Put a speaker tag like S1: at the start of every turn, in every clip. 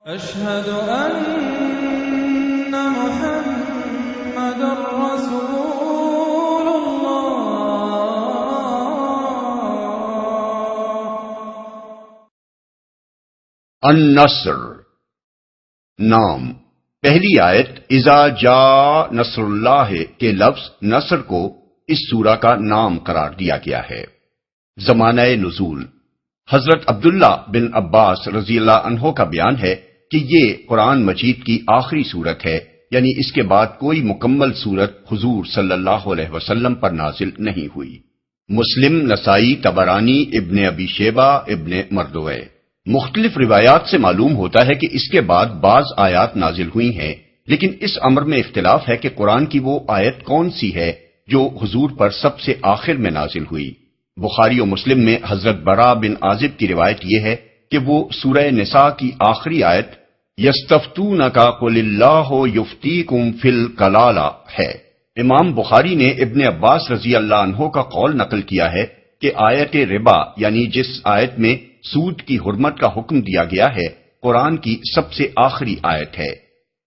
S1: أشهد أن محمد رسول الله۔
S2: النصر نام۔ پہلی آیت اذا جاء نصر اللہ کے لفظ نصر کو اس سورہ کا نام قرار دیا گیا ہے۔ زمانہ نزول حضرت عبداللہ بن عباس رضی اللہ عنہ کا بیان ہے کہ یہ قرآن مجید کی آخری سورت ہے، یعنی اس کے بعد کوئی مکمل سورت حضور صلی اللہ علیہ وسلم پر نازل نہیں ہوئی۔ مسلم، نسائی، طبرانی، ابن ابی شیبہ، ابن مردوے۔ مختلف روایات سے معلوم ہوتا ہے کہ اس کے بعد بعض آیات نازل ہوئی ہیں، لیکن اس امر میں اختلاف ہے کہ قرآن کی وہ آیت کون سی ہے جو حضور پر سب سے آخر میں نازل ہوئی۔ بخاری و مسلم میں حضرت برا بن عازب کی روایت یہ ہے کہ وہ سورہ نساء کی آخری آیت یستفتونک قل اللہ یفتیکم فی الکلالہ ہے۔ امام بخاری نے ابن عباس رضی اللہ عنہ کا قول نقل کیا ہے کہ آیت ربا، یعنی جس آیت میں سود کی حرمت کا حکم دیا گیا ہے، قرآن کی سب سے آخری آیت ہے۔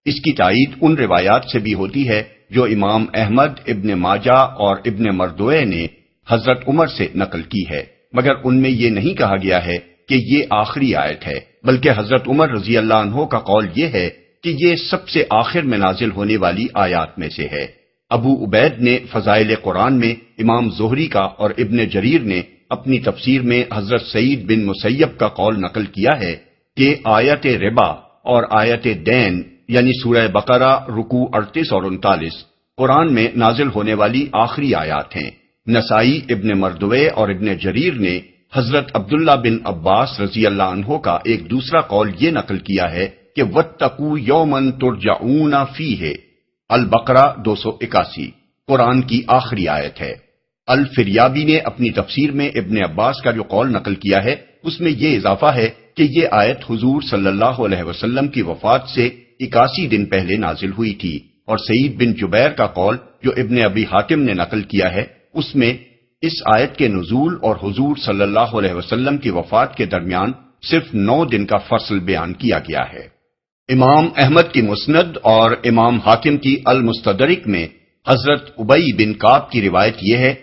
S2: اس کی تائید ان روایات سے بھی ہوتی ہے جو امام احمد، ابن ماجہ اور ابن مردوے نے حضرت عمر سے نقل کی ہے، مگر ان میں یہ نہیں کہا گیا ہے کہ یہ آخری آیت ہے، بلکہ حضرت عمر رضی اللہ عنہ کا قول یہ ہے کہ یہ سب سے آخر میں نازل ہونے والی آیات میں سے ہے۔ ابو عبید نے فضائل قرآن میں امام زہری کا اور ابن جریر نے اپنی تفسیر میں حضرت سعید بن مسیب کا قول نقل کیا ہے کہ آیت ربا اور آیت دین یعنی سورہ بقرہ رکوع 38 اور 39 قرآن میں نازل ہونے والی آخری آیات ہیں۔ نسائی، ابن مردوے اور ابن جریر نے حضرت عبداللہ بن عباس رضی اللہ عنہ کا ایک دوسرا قول یہ نقل کیا ہے کہ وَاتَّقُوا يَوْمًا تُرْجَعُونَ فِيهِ البقرہ 281 قرآن کی آخری آیت ہے۔ الفریابی نے اپنی تفسیر میں ابن عباس کا جو قول نقل کیا ہے اس میں یہ اضافہ ہے کہ یہ آیت حضور صلی اللہ علیہ وسلم کی وفات سے 81 دن پہلے نازل ہوئی تھی، اور سعید بن جبیر کا قول جو ابن ابی حاتم نے نقل کیا ہے اس میں اس آیت کے نزول اور حضور صلی اللہ علیہ وسلم کی وفات کے درمیان صرف 9 دن کا فصل بیان کیا گیا ہے۔ امام احمد کی مسند اور امام حاکم کی المستدرک میں حضرت ابی بن کعب کی روایت یہ ہے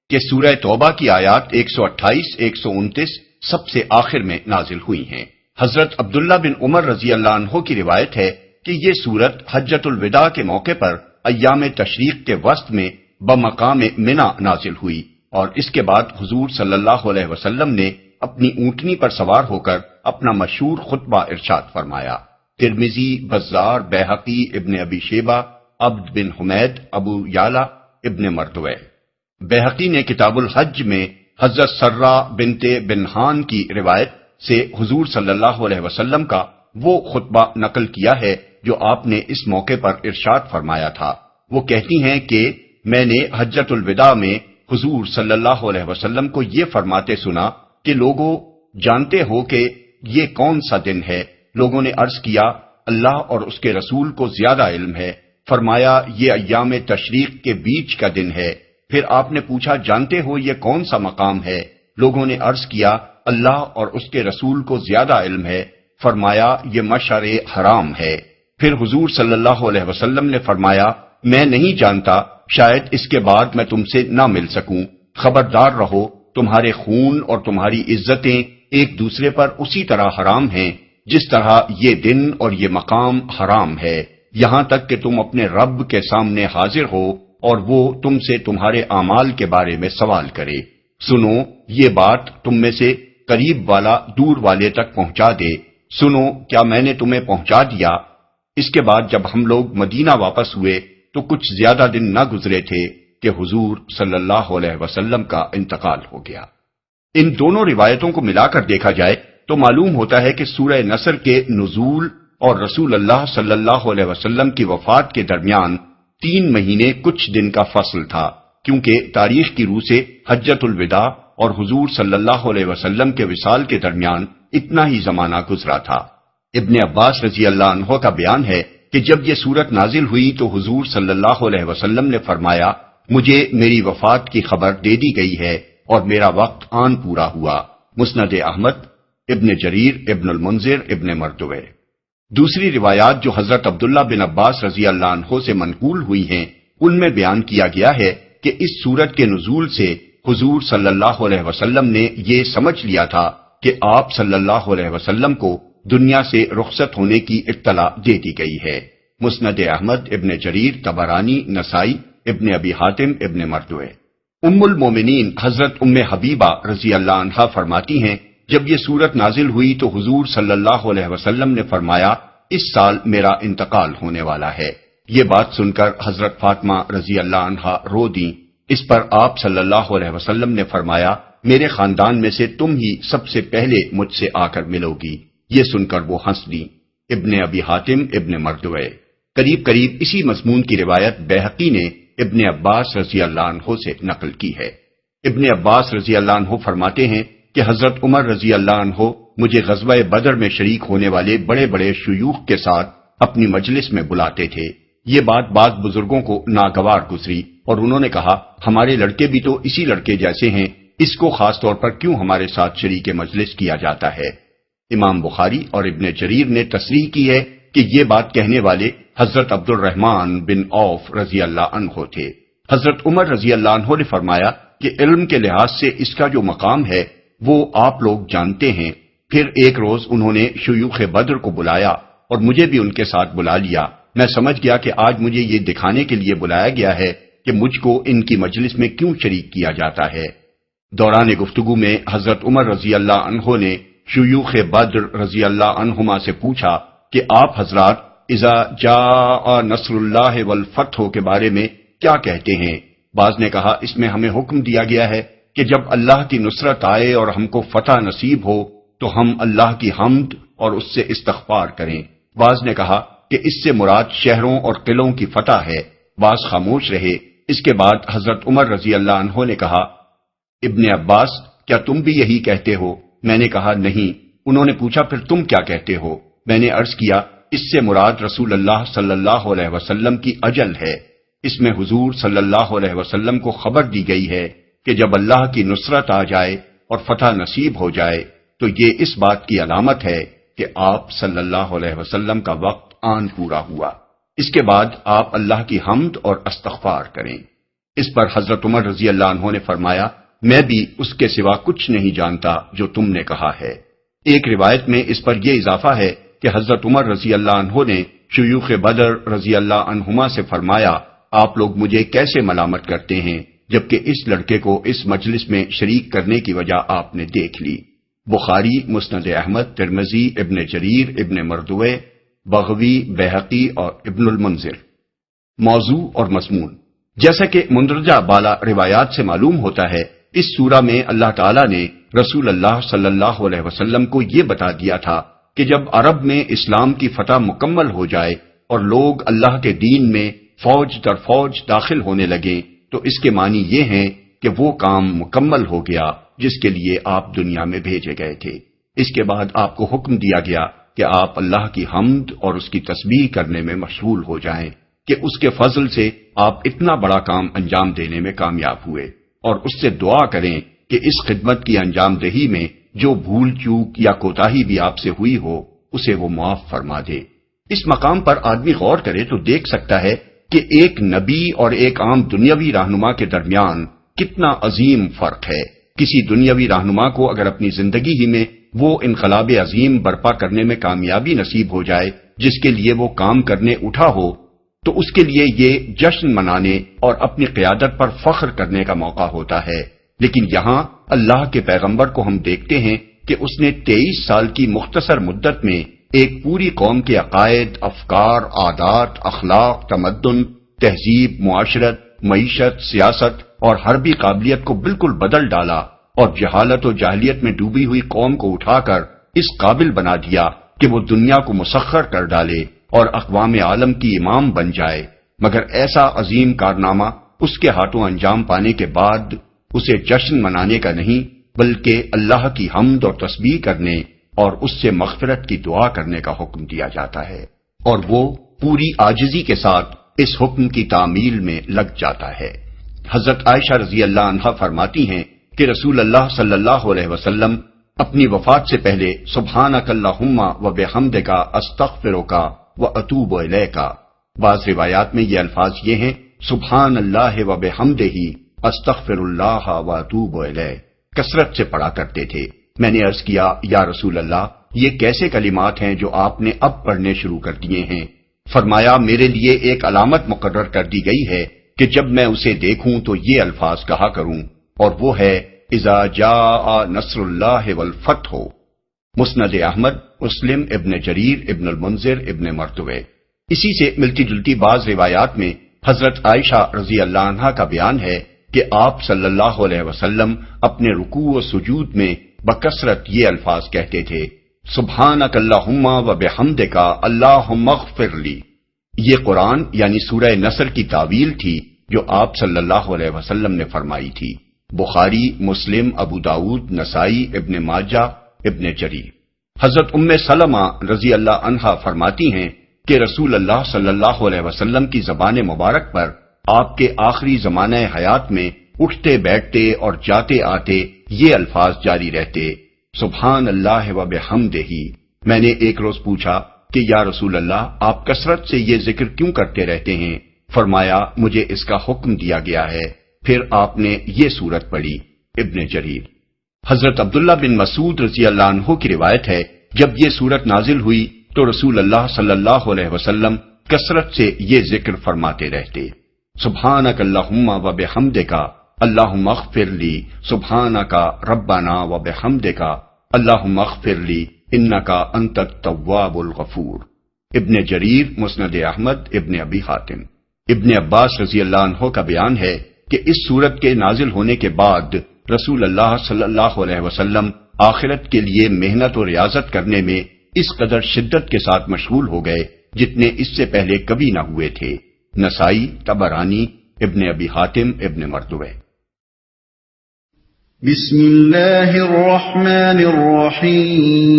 S2: کہ سورہ توبہ کی آیات 128، 129 سب سے آخر میں نازل ہوئی ہیں۔ حضرت عبداللہ بن عمر رضی اللہ عنہ کی روایت ہے کہ یہ سورت حجۃ الوداع کے موقع پر ایام تشریق کے وسط میں بمقام منا نازل ہوئی، اور اس کے بعد حضور صلی اللہ علیہ وسلم نے اپنی اونٹنی پر سوار ہو کر اپنا مشہور خطبہ ارشاد فرمایا۔ ترمذی، بزار، بیہقی، ابن ابی شیبہ، عبد بن حمید، ابو یعلا، ابن مردوے۔ بیہقی نے کتاب الحج میں حضرت سرہ بنت بنہان کی روایت سے حضور صلی اللہ علیہ وسلم کا وہ خطبہ نقل کیا ہے جو آپ نے اس موقع پر ارشاد فرمایا تھا۔ وہ کہتی ہیں کہ میں نے حجۃ الوداع میں حضور صلی اللہ علیہ وسلم کو یہ فرماتے سنا کہ لوگوں جانتے ہو کہ یہ کون سا دن ہے؟ لوگوں نے عرض کیا اللہ اور اس کے رسول کو زیادہ علم ہے۔ فرمایا یہ ایام تشریق کے بیچ کا دن ہے۔ پھر آپ نے پوچھا جانتے ہو یہ کون سا مقام ہے؟ لوگوں نے عرض کیا اللہ اور اس کے رسول کو زیادہ علم ہے۔ فرمایا یہ مشعر حرام ہے۔ پھر حضور صلی اللہ علیہ وسلم نے فرمایا میں نہیں جانتا، شاید اس کے بعد میں تم سے نہ مل سکوں۔ خبردار رہو، تمہارے خون اور تمہاری عزتیں ایک دوسرے پر اسی طرح حرام ہیں جس طرح یہ دن اور یہ مقام حرام ہے، یہاں تک کہ تم اپنے رب کے سامنے حاضر ہو اور وہ تم سے تمہارے اعمال کے بارے میں سوال کرے۔ سنو یہ بات تم میں سے قریب والا دور والے تک پہنچا دے۔ سنو کیا میں نے تمہیں پہنچا دیا؟ اس کے بعد جب ہم لوگ مدینہ واپس ہوئے تو کچھ زیادہ دن نہ گزرے تھے کہ حضور صلی اللہ علیہ وسلم کا انتقال ہو گیا۔ ان دونوں روایتوں کو ملا کر دیکھا جائے تو معلوم ہوتا ہے کہ سورہ نصر کے نزول اور رسول اللہ صلی اللہ علیہ وسلم کی وفات کے درمیان 3 مہینے کچھ دن کا فصل تھا، کیونکہ تاریخ کی روح سے حجۃ الوداع اور حضور صلی اللہ علیہ وسلم کے وصال کے درمیان اتنا ہی زمانہ گزرا تھا۔ ابن عباس رضی اللہ عنہ کا بیان ہے کہ جب یہ سورت نازل ہوئی تو حضور صلی اللہ علیہ وسلم نے فرمایا مجھے میری وفات کی خبر دے دی گئی ہے اور میرا وقت آن پورا ہوا۔ مسند احمد، ابن جریر، ابن المنذر، ابن مردوے۔ دوسری روایات جو حضرت عبداللہ بن عباس رضی اللہ عنہ سے منقول ہوئی ہیں ان میں بیان کیا گیا ہے کہ اس سورت کے نزول سے حضور صلی اللہ علیہ وسلم نے یہ سمجھ لیا تھا کہ آپ صلی اللہ علیہ وسلم کو دنیا سے رخصت ہونے کی اطلاع دے دی گئی ہے۔ مسند احمد، ابن جریر، طبرانی، نسائی، ابن ابی حاتم، ابن مردوے۔ ام المومنین حضرت ام حبیبہ رضی اللہ عنہا فرماتی ہیں جب یہ سورت نازل ہوئی تو حضور صلی اللہ علیہ وسلم نے فرمایا اس سال میرا انتقال ہونے والا ہے۔ یہ بات سن کر حضرت فاطمہ رضی اللہ عنہا رو دیں۔ اس پر آپ صلی اللہ علیہ وسلم نے فرمایا میرے خاندان میں سے تم ہی سب سے پہلے مجھ سے آ کر ملو گی۔ یہ سن کر وہ ہنس دیں۔ ابن ابی حاتم، ابن مردوے۔ قریب قریب اسی مضمون کی روایت بیہقی نے ابن عباس رضی اللہ عنہ سے نقل کی ہے۔ ابن عباس رضی اللہ عنہ فرماتے ہیں کہ حضرت عمر رضی اللہ عنہ مجھے غزوہ بدر میں شریک ہونے والے بڑے بڑے شیوخ کے ساتھ اپنی مجلس میں بلاتے تھے۔ یہ بات بعض بزرگوں کو ناگوار گزری اور انہوں نے کہا ہمارے لڑکے بھی تو اسی لڑکے جیسے ہیں، اس کو خاص طور پر کیوں ہمارے ساتھ شریک مجلس کیا جاتا ہے؟ امام بخاری اور ابن جریر نے تصریح کی ہے کہ یہ بات کہنے والے حضرت عبد الرحمن بن عوف رضی اللہ عنہ تھے۔ حضرت عمر رضی اللہ عنہ نے فرمایا کہ علم کے لحاظ سے اس کا جو مقام ہے وہ آپ لوگ جانتے ہیں۔ پھر ایک روز انہوں نے شیوخ بدر کو بلایا اور مجھے بھی ان کے ساتھ بلا لیا۔ میں سمجھ گیا کہ آج مجھے یہ دکھانے کے لیے بلایا گیا ہے کہ مجھ کو ان کی مجلس میں کیوں شریک کیا جاتا ہے۔ دوران گفتگو میں حضرت عمر رضی اللہ عنہ نے شیوخ بدر رضی اللہ عنہما سے پوچھا کہ آپ حضرات اذا جاء نصر اللہ والفتح کے بارے میں کیا کہتے ہیں؟ بعض نے کہا اس میں ہمیں حکم دیا گیا ہے کہ جب اللہ کی نصرت آئے اور ہم کو فتح نصیب ہو تو ہم اللہ کی حمد اور اس سے استغفار کریں۔ بعض نے کہا کہ اس سے مراد شہروں اور قلعوں کی فتح ہے۔ بعض خاموش رہے۔ اس کے بعد حضرت عمر رضی اللہ عنہ نے کہا ابن عباس کیا تم بھی یہی کہتے ہو؟ میں نے کہا نہیں۔ انہوں نے پوچھا پھر تم کیا کہتے ہو؟ میں نے عرض کیا اس سے مراد رسول اللہ صلی اللہ علیہ وسلم کی اجل ہے۔ اس میں حضور صلی اللہ علیہ وسلم کو خبر دی گئی ہے کہ جب اللہ کی نصرت آ جائے اور فتح نصیب ہو جائے تو یہ اس بات کی علامت ہے کہ آپ صلی اللہ علیہ وسلم کا وقت آن پورا ہوا۔ اس کے بعد آپ اللہ کی حمد اور استغفار کریں۔ اس پر حضرت عمر رضی اللہ عنہ نے فرمایا میں بھی اس کے سوا کچھ نہیں جانتا جو تم نے کہا ہے۔ ایک روایت میں اس پر یہ اضافہ ہے کہ حضرت عمر رضی اللہ عنہ نے شیوخ بدر رضی اللہ عنہما سے فرمایا آپ لوگ مجھے کیسے ملامت کرتے ہیں جبکہ اس لڑکے کو اس مجلس میں شریک کرنے کی وجہ آپ نے دیکھ لی۔ بخاری، مسند احمد، ترمذی، ابن جریر، ابن مردوے، بغوی، بیہقی اور ابن المنذر۔ موضوع اور مضمون جیسا کہ مندرجہ بالا روایات سے معلوم ہوتا ہے اس سورہ میں اللہ تعالیٰ نے رسول اللہ صلی اللہ علیہ وسلم کو یہ بتا دیا تھا کہ جب عرب میں اسلام کی فتح مکمل ہو جائے اور لوگ اللہ کے دین میں فوج در فوج داخل ہونے لگیں تو اس کے معنی یہ ہیں کہ وہ کام مکمل ہو گیا جس کے لیے آپ دنیا میں بھیجے گئے تھے۔ اس کے بعد آپ کو حکم دیا گیا کہ آپ اللہ کی حمد اور اس کی تسبیح کرنے میں مشغول ہو جائیں کہ اس کے فضل سے آپ اتنا بڑا کام انجام دینے میں کامیاب ہوئے، اور اس سے دعا کریں کہ اس خدمت کی انجام دہی میں جو بھول چوک یا کوتاہی بھی آپ سے ہوئی ہو اسے وہ معاف فرما دے۔ اس مقام پر آدمی غور کرے تو دیکھ سکتا ہے کہ ایک نبی اور ایک عام دنیاوی رہنما کے درمیان کتنا عظیم فرق ہے۔ کسی دنیاوی رہنما کو اگر اپنی زندگی ہی میں وہ انقلاب عظیم برپا کرنے میں کامیابی نصیب ہو جائے جس کے لیے وہ کام کرنے اٹھا ہو تو اس کے لیے یہ جشن منانے اور اپنی قیادت پر فخر کرنے کا موقع ہوتا ہے، لیکن یہاں اللہ کے پیغمبر کو ہم دیکھتے ہیں کہ اس نے 23 سال کی مختصر مدت میں ایک پوری قوم کے عقائد، افکار، عادات، اخلاق، تمدن، تہذیب، معاشرت، معیشت، سیاست اور حربی قابلیت کو بالکل بدل ڈالا اور جہالت و جاہلیت میں ڈوبی ہوئی قوم کو اٹھا کر اس قابل بنا دیا کہ وہ دنیا کو مسخر کر ڈالے اور اقوام عالم کی امام بن جائے۔ مگر ایسا عظیم کارنامہ اس کے ہاتھوں انجام پانے کے بعد اسے جشن منانے کا نہیں بلکہ اللہ کی حمد اور تسبیح کرنے اور اس سے مغفرت کی دعا کرنے کا حکم دیا جاتا ہے، اور وہ پوری عاجزی کے ساتھ اس حکم کی تعمیل میں لگ جاتا ہے۔ حضرت عائشہ رضی اللہ عنہا فرماتی ہیں کہ رسول اللہ صلی اللہ علیہ وسلم اپنی وفات سے پہلے سبحانک اللہم و بحمدک استغفرک و اتوب الیک، بعض روایات میں یہ الفاظ یہ ہیں سبحان اللہ و بحمدہ استغفر اللہ و اتوب الیہ، کثرت سے پڑھا کرتے تھے۔ میں نے عرض کیا یا رسول اللہ، یہ کیسے کلمات ہیں جو آپ نے اب پڑھنے شروع کر دیے ہیں؟ فرمایا میرے لیے ایک علامت مقرر کر دی گئی ہے کہ جب میں اسے دیکھوں تو یہ الفاظ کہا کروں، اور وہ ہے اذا جاء نصر اللہ والفتح۔ مسند احمد، مسلم، ابن جریر، ابن المنذر، ابن مردوے۔ اسی سے ملتی جلتی بعض روایات میں حضرت عائشہ رضی اللہ عنہا کا بیان ہے کہ آپ صلی اللہ علیہ وسلم اپنے رکوع و سجود میں بکثرت یہ الفاظ کہتے تھے سبحانک اللہم و بحمدک اللہم اغفر لی۔ یہ قرآن یعنی سورہ نصر کی تعویل تھی جو آپ صلی اللہ علیہ وسلم نے فرمائی تھی۔ بخاری، مسلم، ابو داود، نسائی، ابن ماجہ، ابن جریر۔ حضرت ام سلمہ رضی اللہ عنہا فرماتی ہیں کہ رسول اللہ صلی اللہ علیہ وسلم کی زبان مبارک پر آپ کے آخری زمانہ حیات میں اٹھتے بیٹھتے اور جاتے آتے یہ الفاظ جاری رہتے سبحان اللہ و بحمدہ۔ میں نے ایک روز پوچھا کہ یا رسول اللہ، آپ کثرت سے یہ ذکر کیوں کرتے رہتے ہیں؟ فرمایا مجھے اس کا حکم دیا گیا ہے۔ پھر آپ نے یہ سورت پڑھی۔ ابن جریر۔ حضرت عبداللہ بن مسعود رضی اللہ عنہ کی روایت ہے جب یہ سورت نازل ہوئی تو رسول اللہ صلی اللہ علیہ وسلم کثرت سے یہ ذکر فرماتے رہتے سبحانک اللہم و بحمدک اللہم اغفر لی، سبحانک ربنا و بحمدک اللہم اغفر لی انک انت التواب الغفور۔ ابن جریر، مسند احمد، ابن ابی حاتم۔ ابن عباس رضی اللہ عنہ کا بیان ہے کہ اس سورت کے نازل ہونے کے بعد رسول اللہ صلی اللہ علیہ وسلم آخرت کے لیے محنت و ریاضت کرنے میں اس قدر شدت کے ساتھ مشغول ہو گئے جتنے اس سے پہلے کبھی نہ ہوئے تھے۔ نسائی، طبرانی، ابن ابی حاتم، ابن مردوے۔
S3: بسم اللہ الرحمن الرحیم۔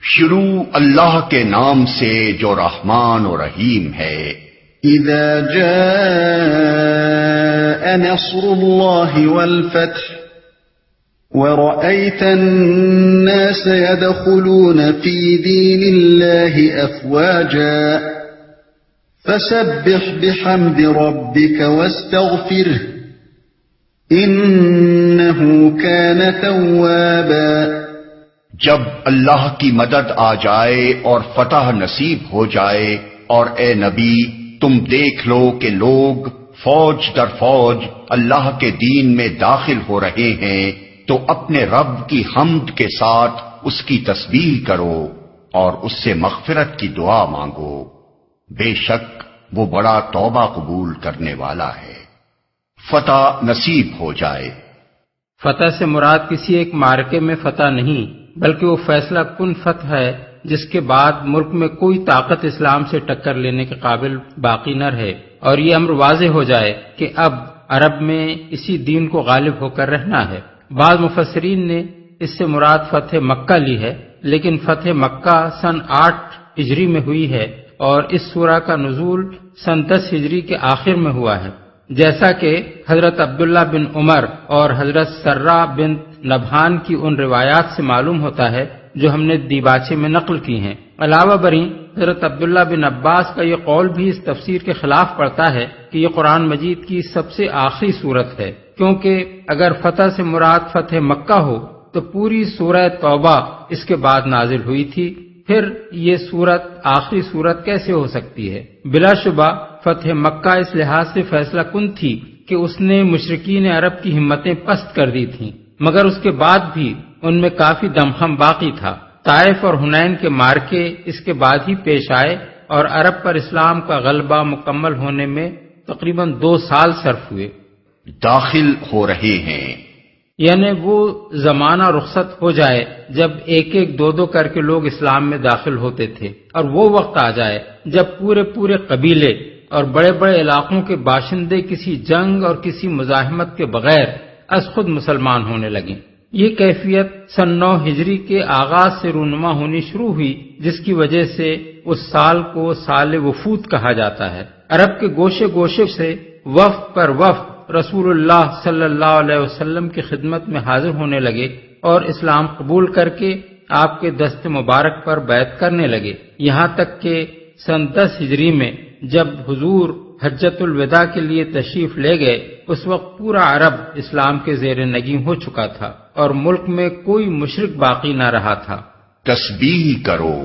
S2: شروع اللہ کے نام سے جو رحمان و رحیم ہے۔
S3: اذا جاء نصر اللہ والفتح ورأيت الناس يدخلون في دين الله أفواجا فسبح بحمد ربك واستغفره إنه كان توابا۔
S2: جب اللہ کی مدد آ جائے اور فتح نصیب ہو جائے اور اے نبی تم دیکھ لو کہ لوگ فوج در فوج اللہ کے دین میں داخل ہو رہے ہیں تو اپنے رب کی حمد کے ساتھ اس کی تسبیح کرو اور اس سے مغفرت کی دعا مانگو، بے شک وہ بڑا توبہ قبول کرنے والا ہے۔ فتح نصیب ہو جائے۔
S4: فتح سے مراد کسی ایک معرکے میں فتح نہیں بلکہ وہ فیصلہ کن فتح ہے جس کے بعد ملک میں کوئی طاقت اسلام سے ٹکر لینے کے قابل باقی نہ رہے، اور یہ امر واضح ہو جائے کہ اب عرب میں اسی دین کو غالب ہو کر رہنا ہے۔ بعض مفسرین نے اس سے مراد فتح مکہ لی ہے، لیکن فتح مکہ سن 8 ہجری میں ہوئی ہے اور اس سورہ کا نزول سن 10 ہجری کے آخر میں ہوا ہے، جیسا کہ حضرت عبداللہ بن عمر اور حضرت سرہ بنت نبہان کی ان روایات سے معلوم ہوتا ہے جو ہم نے دیباچے میں نقل کی ہیں۔ علاوہ بریں حضرت عبداللہ بن عباس کا یہ قول بھی اس تفسیر کے خلاف پڑتا ہے کہ یہ قرآن مجید کی سب سے آخری سورت ہے، کیونکہ اگر فتح سے مراد فتح مکہ ہو تو پوری سورہ توبہ اس کے بعد نازل ہوئی تھی، پھر یہ سورت آخری سورت کیسے ہو سکتی ہے؟ بلا شبہ فتح مکہ اس لحاظ سے فیصلہ کن تھی کہ اس نے مشرکین عرب کی ہمتیں پست کر دی تھیں، مگر اس کے بعد بھی ان میں کافی دمخم باقی تھا۔ طائف اور حنین کے مارکے اس کے بعد ہی پیش آئے اور عرب پر اسلام کا غلبہ مکمل ہونے میں تقریباً 2 سال صرف ہوئے۔
S2: داخل ہو رہے ہیں
S4: یعنی وہ زمانہ رخصت ہو جائے جب ایک ایک 2 کر کے لوگ اسلام میں داخل ہوتے تھے، اور وہ وقت آ جائے جب پورے قبیلے اور بڑے بڑے علاقوں کے باشندے کسی جنگ اور کسی مزاحمت کے بغیر از خود مسلمان ہونے لگیں۔ یہ کیفیت سن 9 ہجری کے آغاز سے رونما ہونی شروع ہوئی، جس کی وجہ سے اس سال کو سال وفود کہا جاتا ہے۔ عرب کے گوشے گوشے سے وفد پر وفد رسول اللہ صلی اللہ علیہ وسلم کی خدمت میں حاضر ہونے لگے اور اسلام قبول کر کے آپ کے دست مبارک پر بیعت کرنے لگے، یہاں تک کہ سن 10 ہجری میں جب حضور حجۃ الوداع کے لیے تشریف لے گئے، اس وقت پورا عرب اسلام کے زیر نگین ہو چکا تھا اور ملک میں کوئی مشرک باقی نہ رہا تھا۔
S2: تسبیح کرو۔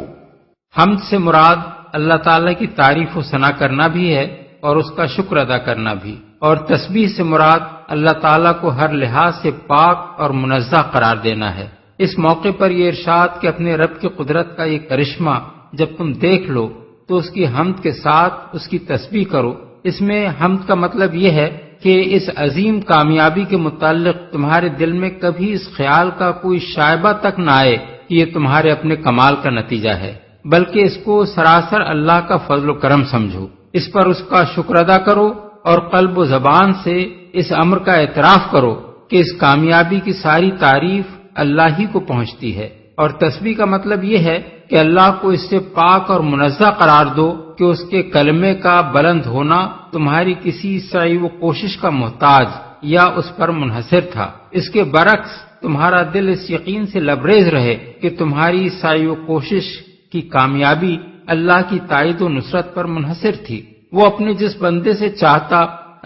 S4: حمد سے مراد اللہ تعالیٰ کی تعریف و ثنا کرنا بھی ہے اور اس کا شکر ادا کرنا بھی، اور تسبیح سے مراد اللہ تعالیٰ کو ہر لحاظ سے پاک اور منزہ قرار دینا ہے۔ اس موقع پر یہ ارشاد کہ اپنے رب کی قدرت کا یہ کرشمہ جب تم دیکھ لو تو اس کی حمد کے ساتھ اس کی تسبیح کرو، اس میں حمد کا مطلب یہ ہے کہ اس عظیم کامیابی کے متعلق تمہارے دل میں کبھی اس خیال کا کوئی شائبہ تک نہ آئے کہ یہ تمہارے اپنے کمال کا نتیجہ ہے، بلکہ اس کو سراسر اللہ کا فضل و کرم سمجھو، اس پر اس کا شکر ادا کرو اور قلب و زبان سے اس امر کا اعتراف کرو کہ اس کامیابی کی ساری تعریف اللہ ہی کو پہنچتی ہے۔ اور تسبیح کا مطلب یہ ہے کہ اللہ کو اس سے پاک اور منزہ قرار دو کہ اس کے کلمے کا بلند ہونا تمہاری کسی سعی و کوشش کا محتاج یا اس پر منحصر تھا، اس کے برعکس تمہارا دل اس یقین سے لبریز رہے کہ تمہاری سعی و کوشش کی کامیابی اللہ کی تائید و نصرت پر منحصر تھی۔ وہ اپنے جس بندے سے چاہتا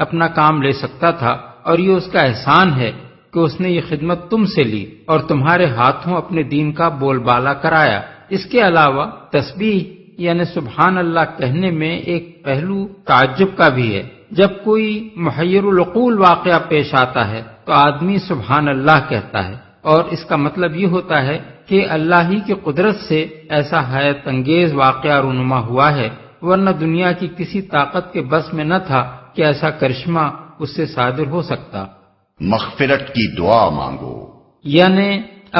S4: اپنا کام لے سکتا تھا، اور یہ اس کا احسان ہے کہ اس نے یہ خدمت تم سے لی اور تمہارے ہاتھوں اپنے دین کا بول بالا کرایا۔ اس کے علاوہ تسبیح یعنی سبحان اللہ کہنے میں ایک پہلو تعجب کا بھی ہے۔ جب کوئی محیر العقول واقعہ پیش آتا ہے تو آدمی سبحان اللہ کہتا ہے، اور اس کا مطلب یہ ہوتا ہے کہ اللہ ہی کی قدرت سے ایسا حیرت انگیز واقعہ رونما ہوا ہے، ورنہ دنیا کی کسی طاقت کے بس میں نہ تھا کہ ایسا کرشمہ اس سے صادر ہو سکتا۔
S2: مغفرت کی دعا مانگو،
S4: یعنی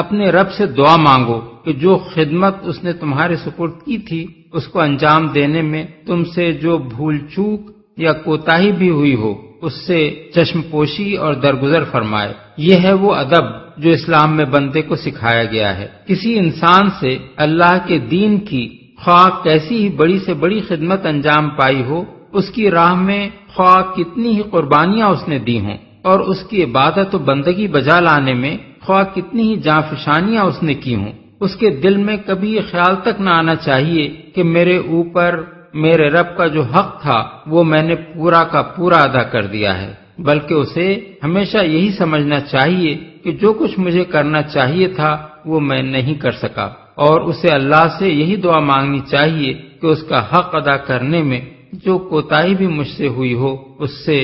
S4: اپنے رب سے دعا مانگو کہ جو خدمت اس نے تمہارے سپرد کی تھی اس کو انجام دینے میں تم سے جو بھول چوک یا کوتاہی بھی ہوئی ہو اس سے چشم پوشی اور درگزر فرمائے۔ یہ ہے وہ ادب جو اسلام میں بندے کو سکھایا گیا ہے۔ کسی انسان سے اللہ کے دین کی خواہ کیسی ہی بڑی سے بڑی خدمت انجام پائی ہو، اس کی راہ میں خواہ کتنی ہی قربانیاں اس نے دی ہوں، اور اس کی عبادت و بندگی بجا لانے میں خواہ کتنی ہی جانفشانیاں اس نے کی ہوں، اس کے دل میں کبھی یہ خیال تک نہ آنا چاہیے کہ میرے اوپر میرے رب کا جو حق تھا وہ میں نے پورا کا پورا ادا کر دیا ہے، بلکہ اسے ہمیشہ یہی سمجھنا چاہیے کہ جو کچھ مجھے کرنا چاہیے تھا وہ میں نہیں کر سکا، اور اسے اللہ سے یہی دعا مانگنی چاہیے کہ اس کا حق ادا کرنے میں جو کوتاہی بھی مجھ سے ہوئی ہو اس سے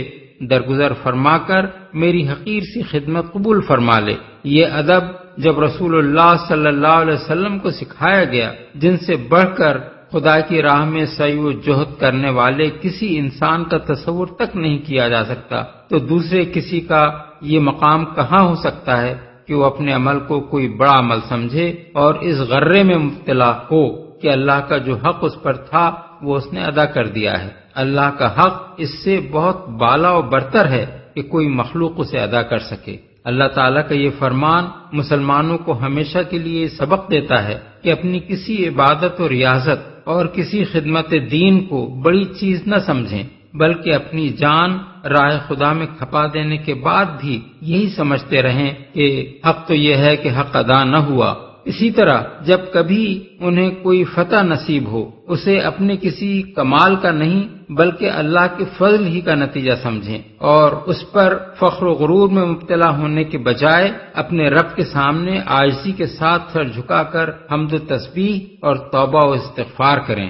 S4: درگزر فرما کر میری حقیر سی خدمت قبول فرما لے۔ یہ ادب جب رسول اللہ صلی اللہ علیہ وسلم کو سکھایا گیا، جن سے بڑھ کر خدا کی راہ میں سعی و جہد کرنے والے کسی انسان کا تصور تک نہیں کیا جا سکتا، تو دوسرے کسی کا یہ مقام کہاں ہو سکتا ہے کہ وہ اپنے عمل کو کوئی بڑا عمل سمجھے اور اس غرے میں مبتلا ہو کہ اللہ کا جو حق اس پر تھا وہ اس نے ادا کر دیا ہے۔ اللہ کا حق اس سے بہت بالا و برتر ہے کہ کوئی مخلوق اسے ادا کر سکے۔ اللہ تعالیٰ کا یہ فرمان مسلمانوں کو ہمیشہ کے لیے سبق دیتا ہے کہ اپنی کسی عبادت و ریاضت اور کسی خدمت دین کو بڑی چیز نہ سمجھیں، بلکہ اپنی جان راہ خدا میں کھپا دینے کے بعد بھی یہی سمجھتے رہیں کہ حق تو یہ ہے کہ حق ادا نہ ہوا۔ اسی طرح جب کبھی انہیں کوئی فتح نصیب ہو اسے اپنے کسی کمال کا نہیں بلکہ اللہ کے فضل ہی کا نتیجہ سمجھیں، اور اس پر فخر و غرور میں مبتلا ہونے کے بجائے اپنے رب کے سامنے عاجزی کے ساتھ سر جھکا کر حمد و تسبیح اور توبہ و استغفار کریں۔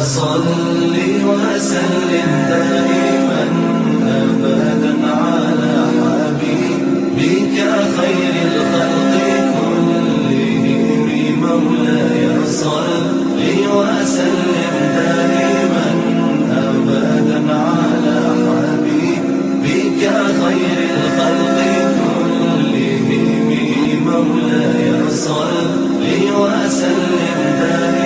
S1: صل وسلم دائما أبدا على حبيبك خير الخلق كلهم مولاي صل وسلم دائما أبدا على حبيبك خير الخلق كلهم مولاي صل وسلم دائما